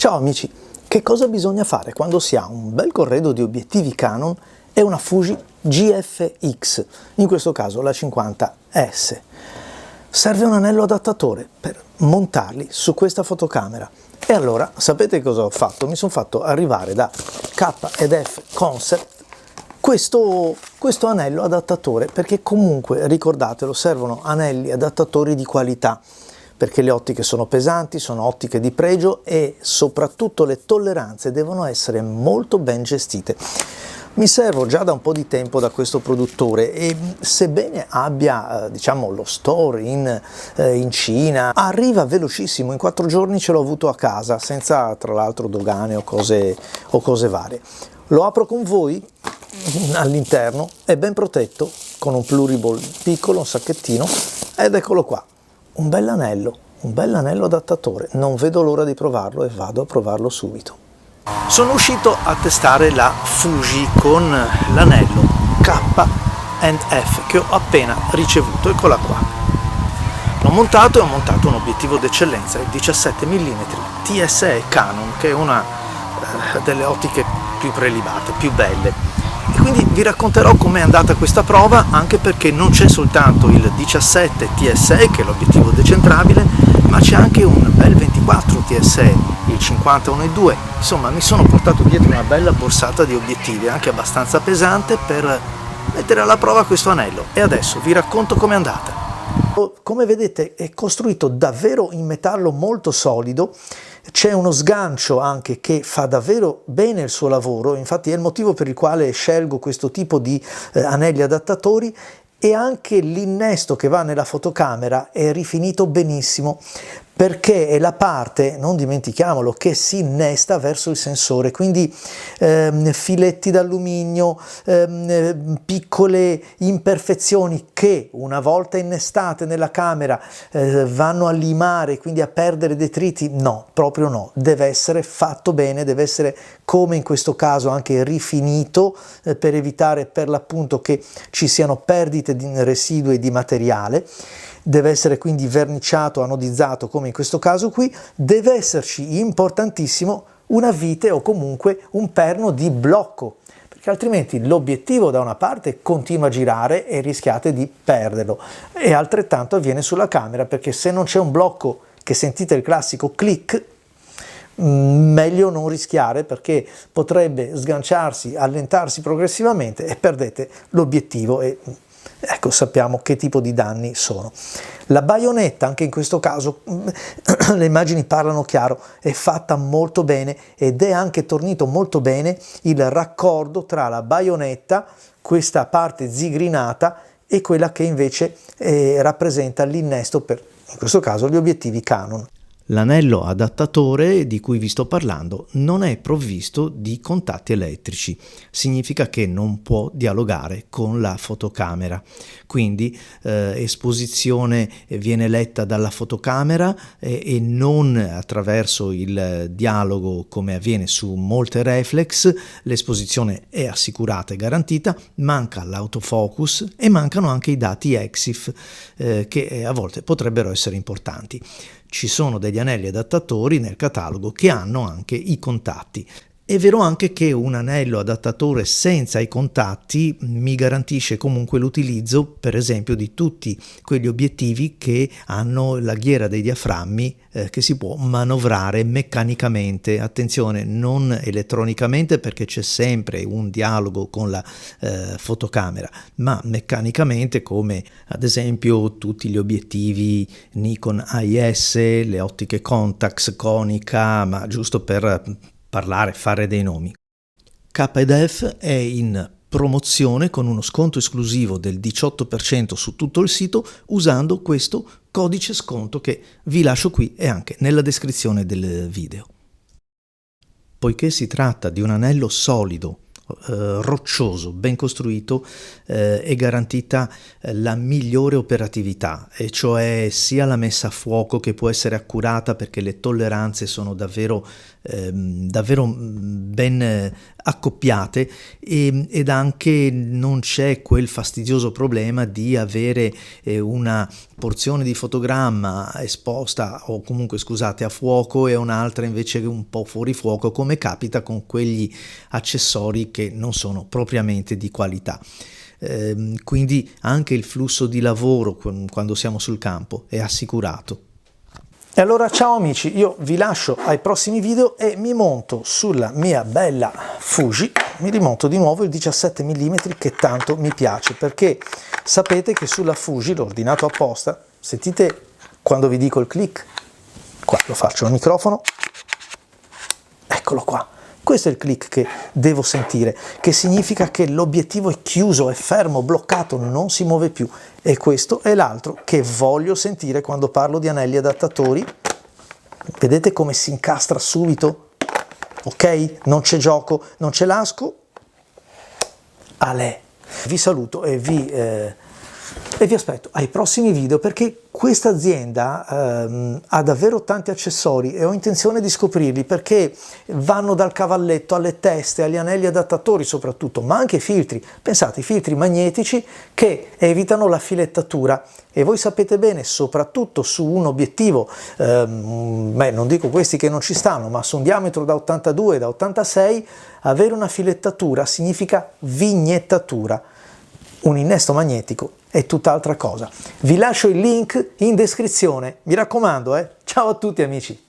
Ciao amici, che cosa bisogna fare quando si ha un bel corredo di obiettivi Canon e una Fuji GFX, in questo caso la 50S? Serve un anello adattatore per montarli su questa fotocamera. E allora, sapete cosa ho fatto? Mi sono fatto arrivare da K&F Concept questo anello adattatore, perché comunque, ricordatelo, servono anelli adattatori di qualità, perché le ottiche sono pesanti, sono ottiche di pregio e soprattutto le tolleranze devono essere molto ben gestite. Mi servo già da un po' di tempo da questo produttore e sebbene abbia diciamo lo store in Cina, arriva velocissimo, in 4 giorni ce l'ho avuto a casa senza tra l'altro dogane o cose varie. Lo apro con voi, all'interno è ben protetto con un pluriball piccolo, un sacchettino, ed eccolo qua, un bell'anello adattatore. Non vedo l'ora di provarlo e vado a provarlo subito. Sono uscito a testare la Fuji con l'anello K&F che ho appena ricevuto, eccola qua. L'ho montato e ho montato un obiettivo d'eccellenza, il 17 mm TSE Canon, che è una delle ottiche più prelibate, più belle. E quindi vi racconterò com'è andata questa prova, anche perché non c'è soltanto il 17 TSE, che è l'obiettivo decentrabile, ma c'è anche un bel 24 TSE, il 50-1.2. Insomma, mi sono portato dietro una bella borsata di obiettivi, anche abbastanza pesante, per mettere alla prova questo anello. E adesso vi racconto com'è andata. Come vedete è costruito davvero in metallo molto solido, c'è uno sgancio anche che fa davvero bene il suo lavoro, infatti è il motivo per il quale scelgo questo tipo di anelli adattatori, e anche l'innesto che va nella fotocamera è rifinito benissimo, perché è la parte, non dimentichiamolo, che si innesta verso il sensore, quindi filetti d'alluminio, piccole imperfezioni che una volta innestate nella camera vanno a limare, quindi a perdere detriti. No, proprio no, deve essere fatto bene, deve essere, come in questo caso, anche rifinito per evitare per l'appunto che ci siano perdite di residui di materiale. Deve essere quindi verniciato, anodizzato, come in questo caso qui. Deve esserci, importantissimo, una vite o comunque un perno di blocco, perché altrimenti l'obiettivo da una parte continua a girare e rischiate di perderlo, e altrettanto avviene sulla camera, perché se non c'è un blocco, che sentite il classico click, meglio non rischiare, perché potrebbe sganciarsi, allentarsi progressivamente e perdete l'obiettivo, e ecco, sappiamo che tipo di danni sono. La baionetta, anche in questo caso, le immagini parlano chiaro, è fatta molto bene ed è anche tornito molto bene il raccordo tra la baionetta, questa parte zigrinata, e quella che invece rappresenta l'innesto per, in questo caso, gli obiettivi Canon. L'anello adattatore di cui vi sto parlando non è provvisto di contatti elettrici, significa che non può dialogare con la fotocamera, quindi esposizione viene letta dalla fotocamera e non attraverso il dialogo come avviene su molte reflex. L'esposizione è assicurata e garantita, manca l'autofocus e mancano anche i dati EXIF che a volte potrebbero essere importanti. Ci sono degli anelli adattatori nel catalogo che hanno anche i contatti. È vero anche che un anello adattatore senza i contatti mi garantisce comunque l'utilizzo, per esempio, di tutti quegli obiettivi che hanno la ghiera dei diaframmi che si può manovrare meccanicamente. Attenzione, non elettronicamente, perché c'è sempre un dialogo con la fotocamera, ma meccanicamente, come ad esempio tutti gli obiettivi Nikon AIS, le ottiche Contax, Konica, ma giusto per fare dei nomi. K&F è in promozione con uno sconto esclusivo del 18% su tutto il sito, usando questo codice sconto che vi lascio qui e anche nella descrizione del video. Poiché si tratta di un anello solido, roccioso, ben costruito, è garantita la migliore operatività, e cioè sia la messa a fuoco, che può essere accurata perché le tolleranze sono davvero ben accoppiate, ed anche non c'è quel fastidioso problema di avere una porzione di fotogramma esposta, o comunque scusate, a fuoco, e un'altra invece un po' fuori fuoco, come capita con quegli accessori che non sono propriamente di qualità. Quindi anche il flusso di lavoro quando siamo sul campo è assicurato. E allora ciao amici, io vi lascio ai prossimi video e mi monto sulla mia bella Fuji, mi rimonto di nuovo il 17 mm che tanto mi piace, perché sapete che sulla Fuji, l'ho ordinato apposta, sentite quando vi dico il click, qua lo faccio al microfono, eccolo qua. Questo è il click che devo sentire, che significa che l'obiettivo è chiuso, è fermo, bloccato, non si muove più. E questo è l'altro che voglio sentire quando parlo di anelli adattatori. Vedete come si incastra subito? Ok? Non c'è gioco, non c'è lasco. Ale. Vi saluto e vi aspetto ai prossimi video, perché questa azienda ha davvero tanti accessori e ho intenzione di scoprirli, perché vanno dal cavalletto alle teste, agli anelli adattatori soprattutto, ma anche filtri. Pensate, i filtri magnetici che evitano la filettatura, e voi sapete bene, soprattutto su un obiettivo, non dico questi che non ci stanno, ma su un diametro da 82, da 86, avere una filettatura significa vignettatura. Un innesto magnetico è tutt'altra cosa. Vi lascio il link in descrizione, mi raccomando, ciao a tutti amici!